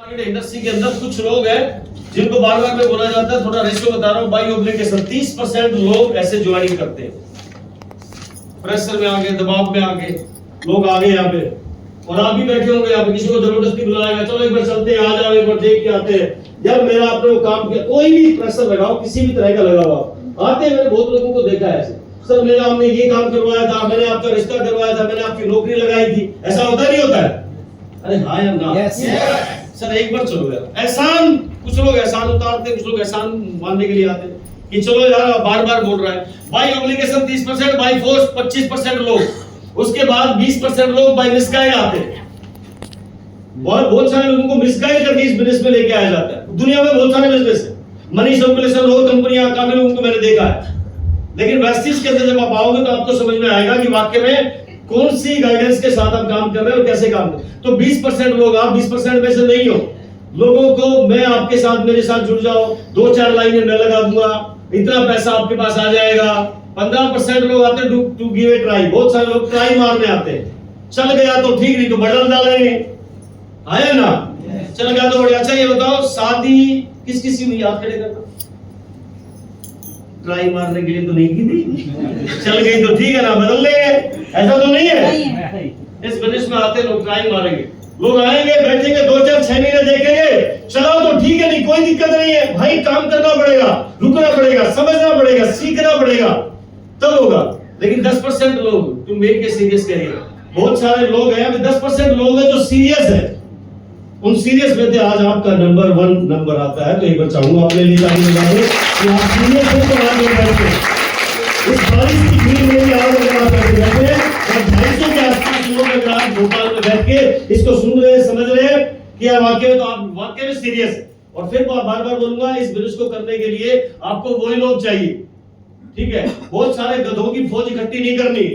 Industry के अंदर कुछ लोग हैं जिनको बार बार में बोला जाता है, थोड़ा रेशियो बता रहा हूं, बाई ऑब्लिगेशन 30% लोग ऐसे ज्वाइनिंग करते हैं, प्रेशर में आके, दबाव में आके लोग आगे यहाँ पे, और आप भी बैठे होंगे यहाँ पे, किसी को जबरदस्ती बुलाएगा, चलो एक बार चलते हैं, आ जाओ एक बार देख के आते हैं। यार मेरा आपने वो काम किया, कोई भी प्रेशर लगाओ, किसी भी तरह का लगा हुआ आते हैं, मैंने बहुत लोगों को देखा है ऐसे, सर मेरा आपने ये काम करवाया था, मैंने आपका रिश्ता करवाया था, मैंने आपकी नौकरी लगाई थी, ऐसा होता नहीं होता है? अरे हाँ या ना? सर एक बार चलो यार, एहसान, कुछ लोग एहसान उतारते हैं, कुछ लोग एहसान मानने के लिए आते हैं कि चलो यार बार बार बोल रहा है। बाई ऑब्लिगेशन 30%, बाई फोर्स 25% लोग, उसके बाद 20% लोग बाई मिसगाइड आते हैं। बहुत सारे लोगों को मिसगाइड करके इस बिजनेस में लेके आया जाता है। दुनिया में बहुत सारे बिजनेस है, मनी सर्कुलेशन और कंपनियां, काफी लोगों को मैंने देखा है, लेकिन वेस्टिज के अंदर जब आप आओगे तो आपको समझ में आएगा कि वाकई में कौन सी गाइडेंस के साथ आप काम कर रहे हैं और कैसे काम कर रहे हैं। तो 20% लोग, आप 20% में से नहीं हो। लोगों को मैं आपके साथ, मेरे साथ जुड़ जाओ, 2-4 लाइनें मैं लगा दूंगा, इतना पैसा आपके पास आ जाएगा। 15% लोग आते हैं टू गिव ए ट्राई, बहुत सारे लोग ट्राई मारने आते हैं, चल गया तो ठीक, नहीं तो बदल डालेंगे, आया ना? चल गया तो बढ़िया। अच्छा ये बताओ, शादी किस किसी हुई, हाथ खड़े करना। ट्राई मारने के लिए तो नहीं की थी, चल गई तो ठीक है ना, बदल लेंगे, ऐसा तो नहीं है। इस बिजनेस में आते लोग ट्राई मारेंगे, लोग आएंगे, बैठेंगे, 2-4-6 महीने देखेंगे, चलाओ तो ठीक है, नहीं कोई दिक्कत नहीं है भाई, काम करना पड़ेगा, रुकना पड़ेगा, समझना पड़ेगा, सीखना पड़ेगा, तब होगा। लेकिन 10% लोग, तुम मेक के सीरियस करिए, बहुत सारे लोग हैं, 10% लोग हैं जो सीरियस है, उन सीरियस में थे, आज आपका नंबर 1 नंबर आता है। तो एक बार चाहूंगा अपने लिए ताली बजाओ कि आप सीरियस हो तो आगे बैठे, इस बारिश की भीड़ में भी आप बैठे हैं, और 250 के आसपास लोग अगर आप भोपाल में बैठ के इसको सुन रहे हैं, समझ रहे हैं कि आप वाकई में, तो आप वाकई में सीरियस है। और फिर बार बार बोलूंगा, इस बिजनेस को करने के लिए आपको वही लोग चाहिए, ठीक है? बहुत सारे गधों की फौज इकट्ठी नहीं करनी,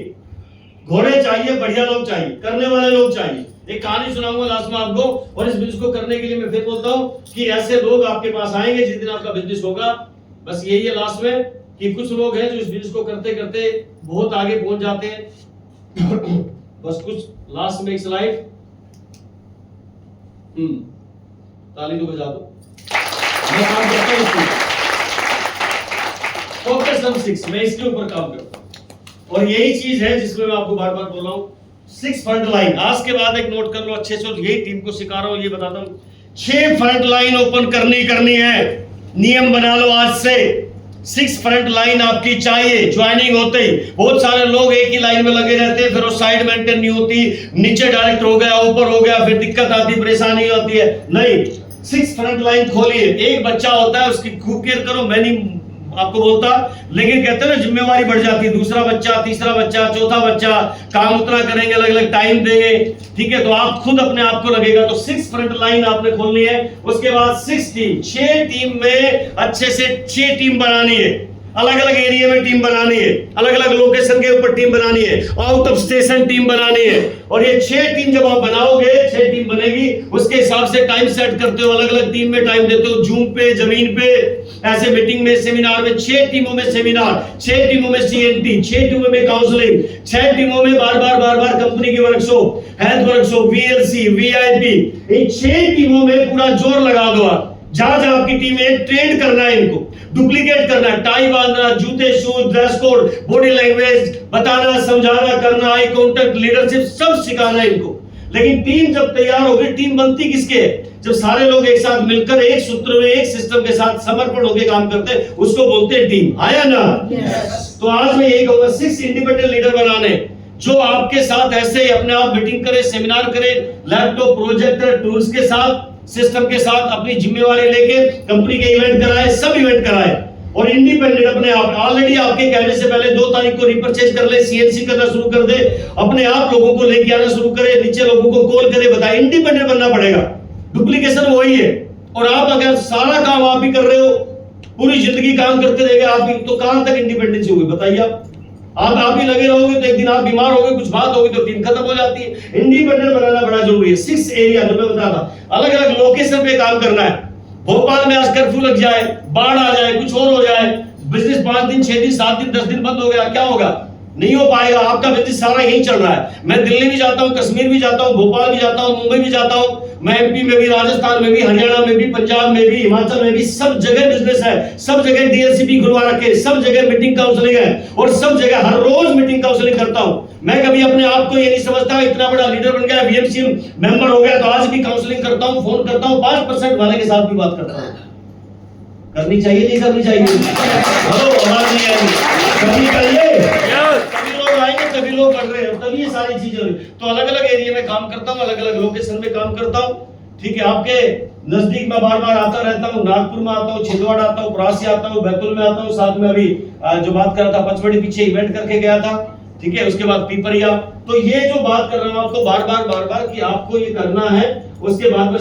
घोड़े चाहिए, बढ़िया लोग चाहिए, करने वाले लोग चाहिए। एक कहानी सुनाऊंगा लास्ट में आपको, और इस बिजनेस को करने के लिए मैं फिर बोलता हूं कि ऐसे लोग आपके पास आएंगे जिस दिन आपका बिजनेस होगा। बस यही है लास्ट में कि कुछ लोग हैं जो इस बिजनेस को करते करते बहुत आगे पहुंच जाते हैं। बस कुछ लास्ट में एक स्लाइड, ताली तो बजा दो, मैं काम करता हूं फोकस ऑन 6, मैं इसके ऊपर काम करता हूं, और यही चीज है जिसमें मैं आपको बार बार बोल रहा हूं, 6 फ्रंट लाइन। आज के बाद एक नोट कर लो अच्छे से, यही टीम को सिखा रहा हूं, ये बताता हूं, 6 फ्रंट लाइन ओपन करनी है, नियम बना लो आज से। 6 फ्रंट लाइन आपकी चाहिए ज्वाइनिंग होते ही। बहुत सारे लोग एक ही लाइन में लगे रहते हैं, फिर वो साइड मेंटेन नहीं होती, नीचे डायरेक्ट हो गया, ऊपर हो गया, फिर दिक्कत आती, परेशानी होती है। नहीं, 6 फ्रंट लाइन खोलिए। एक बच्चा होता है, उसकी खूब केयर करो, मैं नहीं आपको बोलता, लेकिन कहते हैं ना जिम्मेवारी बढ़ जाती है, दूसरा बच्चा, तीसरा बच्चा, चौथा बच्चा, काम उतना करेंगे, अलग अलग टाइम देंगे, ठीक है? तो आप खुद अपने आप को लगेगा। तो 6 फ्रंट लाइन आपने खोलनी है। उसके बाद 6 टीम, 6 टीम में अच्छे से 6 टीम बनानी है, अलग अलग एरिया में टीम बनानी है, अलग अलग लोकेशन के ऊपर टीम बनानी है, आउट ऑफ स्टेशन टीम बनानी है। और ये 6 टीम जब आप बनाओगे, 6 टीम बनेगी, उसके हिसाब से टाइम सेट करते हो, अलग अलग टीम में टाइम देते हो, जूम पे, जमीन पे, ऐसे मीटिंग में, सेमिनार में। 6 टीमों में सेमिनार, 6 टीमों में CNT, 6 टीमों में काउंसलिंग, 6 टीमों में बार बार कंपनी की workshop, health workshop, VLC, VIP, इन 6 टीमों में पूरा जोर लगा दो। आप जहां आपकी टीम है, ट्रेन करना है, इनको डुप्लीकेट करना है, टाई बांधना, जूते, shoes, dress code, body language, बताना, समझाना, करना, आई कांटेक्ट, लीडरशिप, सब सिखाना है इनको। लेकिन टीम जब तैयार होगी, टीम बनती किसके है? जब सारे लोग एक साथ मिलकर एक सूत्र में, एक सिस्टम के साथ समर्पण होकर काम करते हैं, उसको बोलते हैं टीम। आया ना? तो आज मैं यही कहूंगा, 6 इंडिपेंडेंट लीडर बनाने, जो आपके साथ ऐसे ही अपने आप मीटिंग करे, सेमिनार करे, लैपटॉप, प्रोजेक्टर, टूल्स के साथ, सिस्टम के साथ, अपनी जिम्मेवारी लेके कंपनी के इवेंट कराए, सब इवेंट कराए, और इंडिपेंडेंट अपने आप। ऑलरेडी आपके कहने से पहले 2 तारीख को रिपर्चेज कर ले, CNC करना शुरू कर दे, अपने आप लोगों को लेके आना शुरू करे, नीचे लोगों को कॉल करे, बताए। इंडिपेंडेंट बनना पड़ेगा, डुप्लीकेशन वही है। और आप अगर सारा काम आप ही कर रहे हो, पूरी जिंदगी काम करते रहेंगे आप ही, तो कहां तक इंडिपेंडेंस होगी बताइए? आप ही लगे रहोगे तो एक दिन आप बीमार होगे, कुछ बात होगी तो टीम खत्म हो जाती है। इंडिपेंडेंट बनाना बड़ा जरूरी है। 6 एरिया जो मैं बता रहा, अलग अलग लोकेशन पे काम करना है। भोपाल में आज कर्फ्यू लग जाए, बाढ़ आ जाए, कुछ और हो जाए, बिजनेस 5 दिन, 6 दिन, 7 दिन, 10 दिन बंद हो गया, क्या होगा? नहीं हो पाएगा। आपका बिजनेस सारा यही चल रहा है। मैं दिल्ली भी जाता हूँ, कश्मीर भी जाता हूँ, भोपाल भी जाता हूँ, मुंबई भी जाता हूँ, मैं एमपी में भी, राजस्थान में भी, हरियाणा में भी, पंजाब में भी, हिमाचल में भी, सब जगह बिजनेस है, सब जगह डीएलसीपी खुलवा रखे, सब जगह मीटिंग काउंसलिंग है और सब जगह हर रोज मीटिंग काउंसलिंग करता हूं। मैं कभी अपने आप को ये नहीं समझता इतना बड़ा लीडर बन गया, वीएमसी मेंबर हो गया तो आज भी काउंसलिंग करता हूं, फोन करता हूं, 5% वाले के साथ भी बात करता हूं। करनी चाहिए नहीं करनी चाहिए? हेलो, आवाज नहीं आ रही? करनी चाहिए। तभी लोग आएंगे, तभी लोग कर रहे हैं, तभी ये सारी चीजें हो रही। तो अलग अलग एरिया में काम करता हूँ, अलग अलग लोकेशन में काम करता हूँ। ठीक है, आपके नजदीक में बार बार आता रहता हूँ, नागपुर में आता हूँ, छिंदवाड़ा आता हूँ, परासी आता हूँ, बैतूल में आता हूँ, साथ में अभी जो बात कर रहा था पचमढ़ी पीछे इवेंट करके गया था। ठीक है, उसके बाद पीपरिया। तो ये जो बात कर रहा हूँ आपको बार बार कि आपको ये करना है। उसके बाद में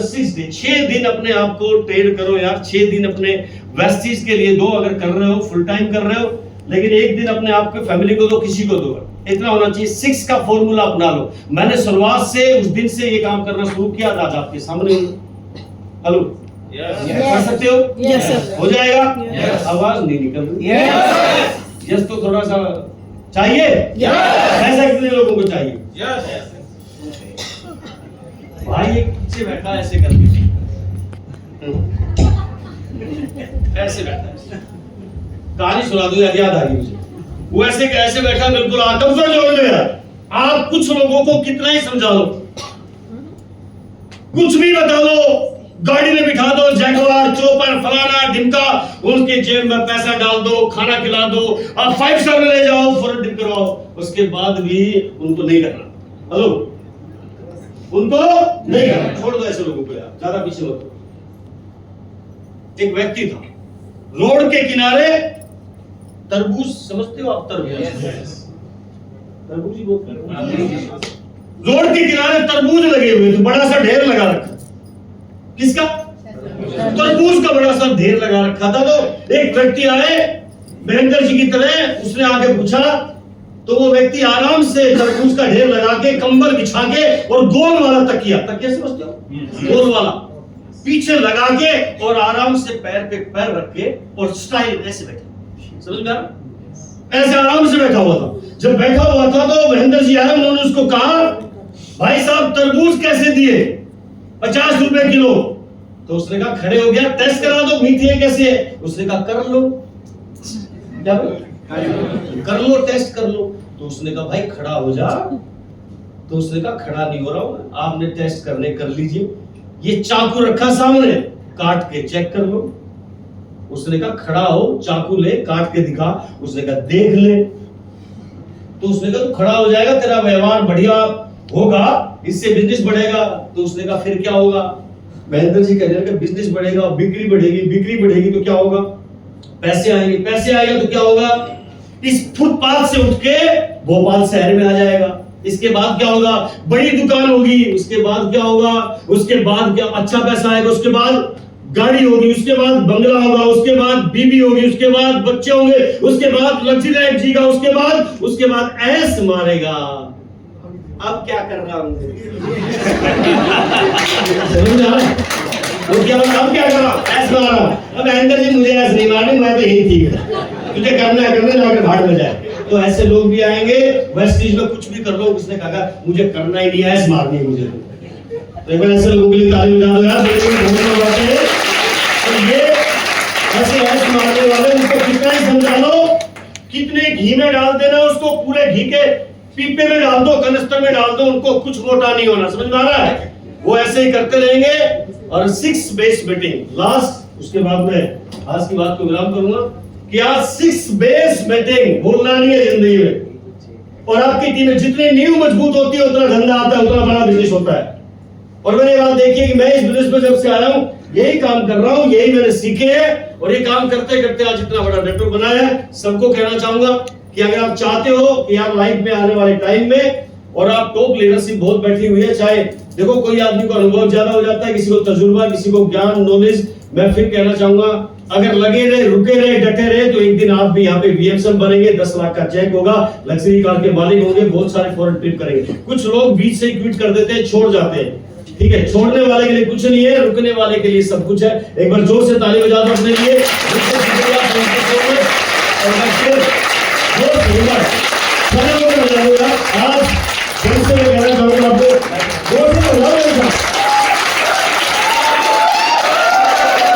6 दिन अपने आप को ट्रेड करो यार, 6 दिन अपने वेस्टीज के लिए दो, अगर कर रहे हो फुल टाइम कर रहे हो, लेकिन एक दिन अपने आप के फैमिली को दो, किसी को दो। इतना होना चाहिए। 6 का फॉर्मूला अपना लो। मैंने शुरुआत से उस दिन से ये काम करना शुरू किया था, आज आपके सामने। हेलो, कर सकते हो? Yes sir. हो जाएगा? आवाज नहीं निकल रही। यस तो थोड़ा सा चाहिए। ऐसा कितने लोगों को चाहिए? भाई एक पीछे बैठा ऐसे करके, ऐसे बैठा, कहानी सुना दो यार, याद आ गई मुझे। वो ऐसे कैसे बैठा, बिल्कुल कंफर्ट जोन में है। आप कुछ लोगों को कितना ही समझा लो, कुछ भी बता लो, गाड़ी में बिठा दो, जैगवार, चोपर, फलाना ढिमका, उनके जेब में पैसा डाल दो, खाना खिला दो, आप 5 स्टार में ले जाओ, फॉरन टिप करवाओ, उसके बाद भी उनको नहीं करना। हेलो, उनको नहीं करना, छोड़ दो ऐसे लोगों को यार, ज्यादा पीछे मत। एक व्यक्ति था रोड के किनारे, तरबूज समझते हो आप? तरबूज ही बोलते हैं। रोड के किनारे तरबूज लगे हुए थे, बड़ा सा ढेर लगा रखा। किसका? तरबूज का बड़ा सा ढेर लगा रखा था। तो एक व्यक्ति आए महेंद्र जी की तरह, उसने आके पूछा, तो वो व्यक्ति आराम से तरबूज का ढेर लगा के, कंबल बिछा के और गोल वाला तकिया समझते हो? गोल वाला पीछे लगा के और आराम से पैर पे पैर रख के और स्टाइल ऐसे बैठा, समझ में आ रहा? ऐसे आराम से बैठा हुआ था। जब बैठा हुआ था तो महेंद्र जी आए, उन्होंने उसको कहा, भाई साहब तरबूज कैसे दिए? 50 रुपए किलो। तो उसने कहा, खड़े हो गया, टेस्ट करा दो मीठी है कैसे है? उसने कहा, कर लो। क्या कर लो, टेस्ट कर लो। तो उसने कहा, भाई खड़ा हो जा। तो उसने कहा, खड़ा नहीं हो रहा हूं, आपने टेस्ट करने कर लीजिए, ये चाकू रखा सामने, काट के चेक कर लो। उसने कहा, खड़ा हो, चाकू ले, काट के दिखा। उसने कहा, देख ले। तो उसने कहा, तू खड़ा हो जाएगा, तेरा व्यवहार बढ़िया होगा, इससे बिजनेस बढ़ेगा। तो उसने कहा, फिर क्या होगा? महेंद्र जी कह रहे हैं कि बिजनेस बढ़ेगा, बिक्री बढ़ेगी, बिक्री बढ़ेगी तो क्या होगा? पैसे आएंगे, पैसे आएगा तो क्या होगा? इस फुटपाथ से उठ के भोपाल शहर में आ जाएगा। इसके बाद क्या होगा? बड़ी दुकान होगी। उसके बाद क्या होगा? उसके बाद क्या अच्छा पैसा आएगा, उसके बाद गाड़ी होगी, उसके बाद बंगला होगा, उसके बाद बीबी होगी, उसके बाद बच्चे होंगे, उसके बाद लग्जरी लाइफ जीगा, उसके बाद ऐश मारेगा। अब क्या कर रहा हूं? अब क्या कर रहा हूं? ऐश मार रहा हूं। अब महेंद्र जी मुझे ऐश नहीं मारनी, मैं तो यही ठीक है, तुझे करना है करना, जाकर भाड़ में जाए। तो ऐसे लोग भी आएंगे, वेस्टीज में कुछ भी कर लो, उसने कहा मुझे करना ही नहीं है, ऐश मारनी है मुझे। तो एक बार ऐसे लोगों के लिए ताली बजा दो यार, ये ऐसे ऐश मारने वाले, उनको कितना ही समझा लो, कितने घी में डाल देना उसको, पूरे घी के पीपे में डाल दो, कनस्तर में डाल दो, उनको कुछ मोटा नहीं होना, समझ में आ रहा है? वो ऐसे ही करते रहेंगे। और 6 बेस मीटिंग लास्ट, उसके बाद में आज की बात को विराम करूंगा कि आज 6 बेस मीटिंग भूलना नहीं है जिंदगी में। और आपकी टीम में जितनी नींव मजबूत होती है, उतना धंधा आता है, उतना बड़ा बिजनेस होता है। और मैंने बात देखी है कि मैं इस बिजनेस में जब से आया हूं, यही काम कर रहा हूं, यही मैंने सीखे हैं, और ये काम करते करते आज इतना बड़ा नेटवर्क बनाया है। सबको कहना चाहूंगा कि अगर आप चाहते हो कि आप लाइफ में आने वाले टाइम में, और आप टॉप लीडरशिप बहुत बैठी हुई है, चाहे देखो कोई आदमी को अनुभव ज्यादा हो जाता है, किसी को तजुर्बा, किसी को ज्ञान, नॉलेज, मैं फिर कहना चाहूंगा अगर लगे रहे, रुके रहे, डटे रहे, तो एक दिन आप भी यहाँ पे वीएमएम बनेंगे, 10 लाख का चेक होगा, लग्जरी कार के मालिक होंगे, बहुत सारे फॉरेन ट्रिप करेंगे। कुछ लोग बीच से क्विट कर देते हैं, छोड़ जाते हैं, ठीक है? छोड़ने वाले के लिए कुछ नहीं है, रुकने वाले के लिए सब कुछ है। एक बार जोर से ताली बजा दो अपने लिए। आज फिर से मैं कहना चाहूंगा आपको, जोर से